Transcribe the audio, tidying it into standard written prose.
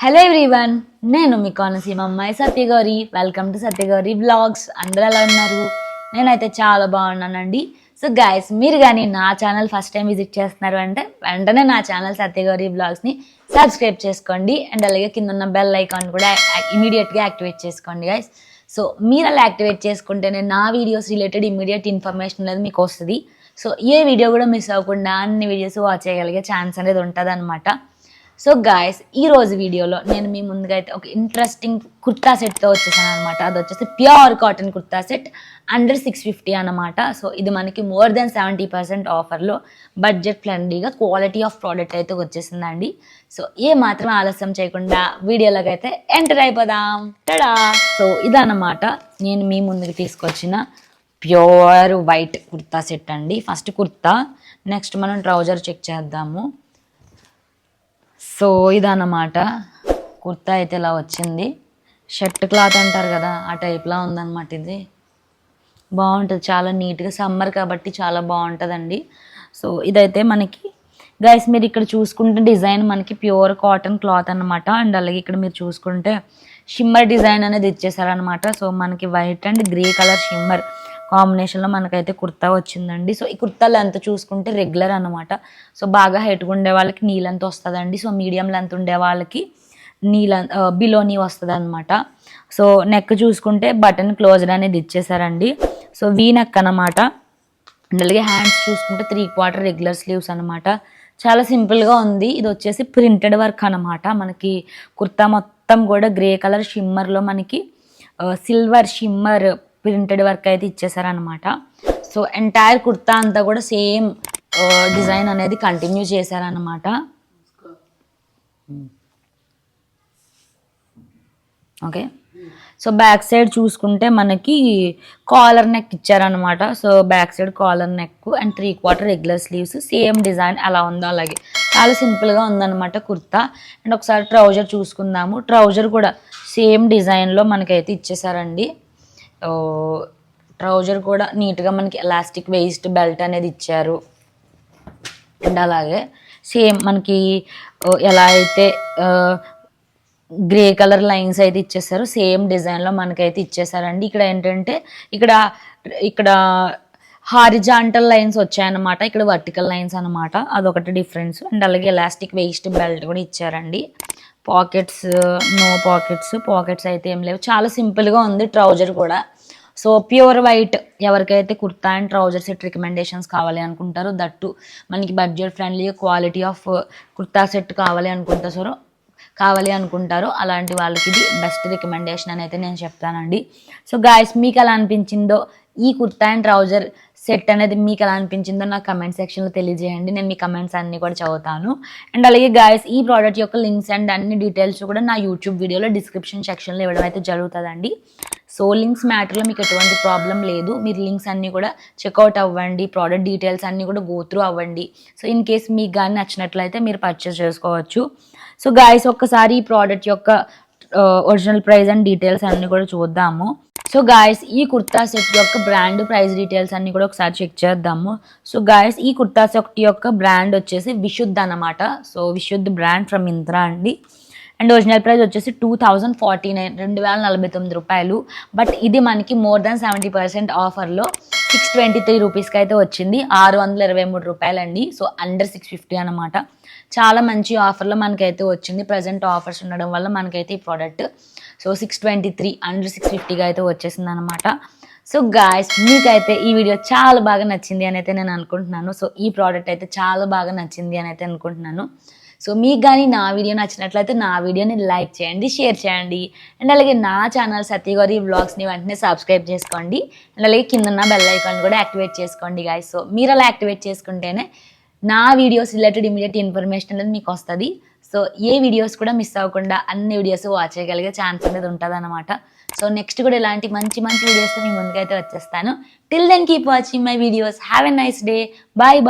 Hello everyone, నేను మీ కోనసీమ అమ్మాయి Satyagowri. Welcome to Satyagowri vlogs. అందరూ ఎలా ఉన్నారు? నేనైతే చాలా బాగున్నానండి. సో గైస్, మీరు కానీ నా ఛానల్ ఫస్ట్ టైం విజిట్ చేస్తున్నారు అంటే వెంటనే నా ఛానల్ సత్యగౌరి వ్లాగ్స్ని సబ్స్క్రైబ్ చేసుకోండి. అండ్ అలాగే కింద ఉన్న బెల్ ఐకాన్ కూడా ఇమీడియట్గా యాక్టివేట్ చేసుకోండి గైస్. సో మీరు అలా యాక్టివేట్ చేసుకుంటేనే నా వీడియోస్ రిలేటెడ్ ఇమీడియట్ ఇన్ఫర్మేషన్ అనేది మీకు వస్తుంది. సో ఏ వీడియో కూడా మిస్ అవ్వకుండా అన్ని వీడియోస్ వాచ్ చేయగలిగే ఛాన్స్ అనేది ఉంటుంది అనమాట. సో గాయస్, ఈరోజు వీడియోలో నేను మీ ముందుగా అయితే ఒక ఇంట్రెస్టింగ్ కుర్తా సెట్తో వచ్చేసాను అనమాట. అది వచ్చేసి pure cotton kurta set under 650 అనమాట. సో ఇది మనకి మోర్ దెన్ 70% ఆఫర్లో బడ్జెట్ ఫ్రెండ్లీగా క్వాలిటీ ఆఫ్ ప్రోడక్ట్ అయితే వచ్చేసిందండి. సో ఏ మాత్రం ఆలస్యం చేయకుండా వీడియోలోకి అయితే ఎంటర్ అయిపోదాం. టడా! సో ఇదన్నమాట నేను మీ ముందుకు తీసుకొచ్చిన ప్యూర్ వైట్ కుర్తా సెట్ అండి. ఫస్ట్ కుర్తా, నెక్స్ట్ మనం ట్రౌజర్ చెక్ చేద్దాము. సో ఇదన్నమాట కుర్తా అయితే ఇలా వచ్చింది. షర్ట్ క్లాత్ అంటారు కదా, ఆ టైప్లా ఉందన్నమాట. ఇది బాగుంటుంది, చాలా నీట్గా, సమ్మర్ కాబట్టి చాలా బాగుంటుందండి. సో ఇదైతే మనకి గైస్ మీరు ఇక్కడ చూసుకుంటే డిజైన్ మనకి ప్యూర్ కాటన్ క్లాత్ అనమాట. అండ్ అలాగే ఇక్కడ మీరు చూసుకుంటే షిమ్మర్ డిజైన్ అనేది ఇచ్చేసారనమాట. సో మనకి white and grey colour shimmer కాంబినేషన్లో మనకైతే కుర్తా వచ్చిందండి. సో ఈ కుర్తా లెంత్ చూసుకుంటే రెగ్యులర్ అనమాట. సో బాగా హైట్గా ఉండే వాళ్ళకి నీ లెంత్ వస్తుందండి. సో మీడియం లెంత్ ఉండే వాళ్ళకి నీ లెంత్ బిలో నీ వస్తుంది అనమాట. సో నెక్ చూసుకుంటే బటన్ క్లోజర్ అనేది ఇచ్చేసారండి. సో వీ నెక్ అనమాట. అండ్ అలాగే హ్యాండ్స్ చూసుకుంటే 3/4 రెగ్యులర్ స్లీవ్స్ అనమాట. చాలా సింపుల్గా ఉంది. ఇది వచ్చేసి ప్రింటెడ్ వర్క్ అనమాట. మనకి కుర్తా మొత్తం కూడా గ్రే కలర్ షిమ్మర్లో మనకి సిల్వర్ షిమ్మర్ ప్రింటెడ్ వర్క్ అయితే ఇచ్చేసారనమాట. సో ఎంటైర్ కుర్తా అంతా కూడా సేమ్ డిజైన్ అనేది కంటిన్యూ చేశారనమాట. ఓకే, సో బ్యాక్ సైడ్ చూసుకుంటే మనకి కాలర్ నెక్ ఇచ్చారనమాట. So back side collar neck and 3/4 regular sleeves, same design ఎలా ఉందో అలాగే చాలా సింపుల్గా ఉందన్నమాట కుర్తా. అండ్ ఒకసారి ట్రౌజర్ చూసుకుందాము. ట్రౌజర్ కూడా సేమ్ డిజైన్లో మనకైతే ఇచ్చేసారండి. ట్రౌజర్ కూడా నీట్గా మనకి ఎలాస్టిక్ వేస్ట్ బెల్ట్ అనేది ఇచ్చారు. అండ్ అలాగే సేమ్ మనకి ఎలా అయితే గ్రే కలర్ లైన్స్ అయితే ఇచ్చేసారు, సేమ్ డిజైన్లో మనకైతే ఇచ్చేసారండి. ఇక్కడ ఏంటంటే ఇక్కడ హారిజాంటల్ లైన్స్ వచ్చాయన్నమాట, ఇక్కడ వర్టికల్ లైన్స్ అనమాట. అదొకటి డిఫరెన్స్. అండ్ అలాగే ఎలాస్టిక్ వేస్ట్ బెల్ట్ కూడా ఇచ్చారండి. పాకెట్స్ నో పాకెట్స్ అయితే ఏం లేవు. చాలా సింపుల్గా ఉంది ట్రౌజర్ కూడా. సో ప్యూర్ వైట్ ఎవరికైతే kurta and trouser set recommendations కావాలి అనుకుంటారో, దట్టు మనకి budget friendly quality of kurta set కావాలి అనుకుంటారో అలాంటి వాళ్ళకి ఇది బెస్ట్ రికమెండేషన్ అని అయితే నేను చెప్తానండి. సో గాయస్, మీకు ఎలా అనిపించిందో ఈ కుర్తా అండ్ ట్రౌజర్ సెట్ అనేది మీకు ఎలా అనిపించిందో నాకు కమెంట్ సెక్షన్లో తెలియజేయండి. నేను మీ కమెంట్స్ అన్నీ కూడా చదువుతాను. అండ్ అలాగే గాయస్, ఈ ప్రోడక్ట్ యొక్క లింక్స్ అండ్ అన్ని డీటెయిల్స్ కూడా నా యూట్యూబ్ వీడియోలో డిస్క్రిప్షన్ సెక్షన్లో ఇవ్వడం అయితే జరుగుతుందండి. సో లింక్స్ మ్యాటర్లో మీకు ఎటువంటి ప్రాబ్లం లేదు. మీరు లింక్స్ అన్నీ కూడా చెక్అవుట్ అవ్వండి, ప్రోడక్ట్ డీటెయిల్స్ అన్నీ కూడా గో త్రూ అవ్వండి. సో ఇన్ కేస్ మీకు కానీ నచ్చినట్లయితే మీరు పర్చేస్ చేసుకోవచ్చు. సో గాయస్, ఒక్కసారి ఈ ప్రోడక్ట్ యొక్క ఒరిజినల్ ప్రైస్ అండ్ డీటెయిల్స్ అన్నీ కూడా చూద్దాము. సో గాయస్, ఈ కుర్తా సెట్ యొక్క బ్రాండ్ ప్రైస్ డీటెయిల్స్ అన్ని కూడా ఒకసారి చెక్ చేద్దాము. సో గాయస్, ఈ కుర్తా సెట్ యొక్క బ్రాండ్ వచ్చేసి విశుద్ధ్ అనమాట. సో విశుద్ధ్ బ్రాండ్ ఫ్రమ్ మింత్రా అండి. అండ్ ఒరిజినల్ ప్రైస్ వచ్చేసి 2049 2049 రూపాయలు. బట్ ఇది మనకి మోర్ దాన్ 70% ఆఫర్లో 623 రూపీస్కి అయితే వచ్చింది. 623 రూపాయలండి. సో అండర్ 650 అనమాట. చాలా మంచి ఆఫర్లో మనకైతే వచ్చింది. ప్రజెంట్ ఆఫర్స్ ఉండడం వల్ల మనకైతే ఈ ప్రోడక్ట్ 623 అండర్ 650గా అయితే వచ్చేసింది అనమాట. సో గాయస్, మీకైతే ఈ వీడియో చాలా బాగా నచ్చింది అని అయితే నేను అనుకుంటున్నాను. సో ఈ ప్రోడక్ట్ అయితే చాలా బాగా నచ్చింది అని అయితే అనుకుంటున్నాను. సో మీకు కానీ నా వీడియో నచ్చినట్లయితే నా వీడియోని లైక్ చేయండి, షేర్ చేయండి. అండ్ అలాగే నా ఛానల్ సత్యగౌరి వ్లాగ్స్ని వెంటనే సబ్స్క్రైబ్ చేసుకోండి. అండ్ అలాగే కింద ఉన్న బెల్ ఐకాన్ కూడా యాక్టివేట్ చేసుకోండి గాయస్. సో మీరు అలా యాక్టివేట్ చేసుకుంటేనే నా వీడియోస్ రిలేటెడ్ ఇమీడియట్ ఇన్ఫర్మేషన్ అనేది మీకు వస్తుంది. సో ఏ వీడియోస్ కూడా మిస్ అవ్వకుండా అన్ని వీడియోస్ వాచ్ చేయగలిగే ఛాన్స్ అనేది ఉంటుంది అనమాట. సో నెక్స్ట్ కూడా ఇలాంటి మంచి వీడియోస్తో మీ ముందుకైతే వచ్చేస్తాను. Till then keep watching my videos. Have a nice day. Bye.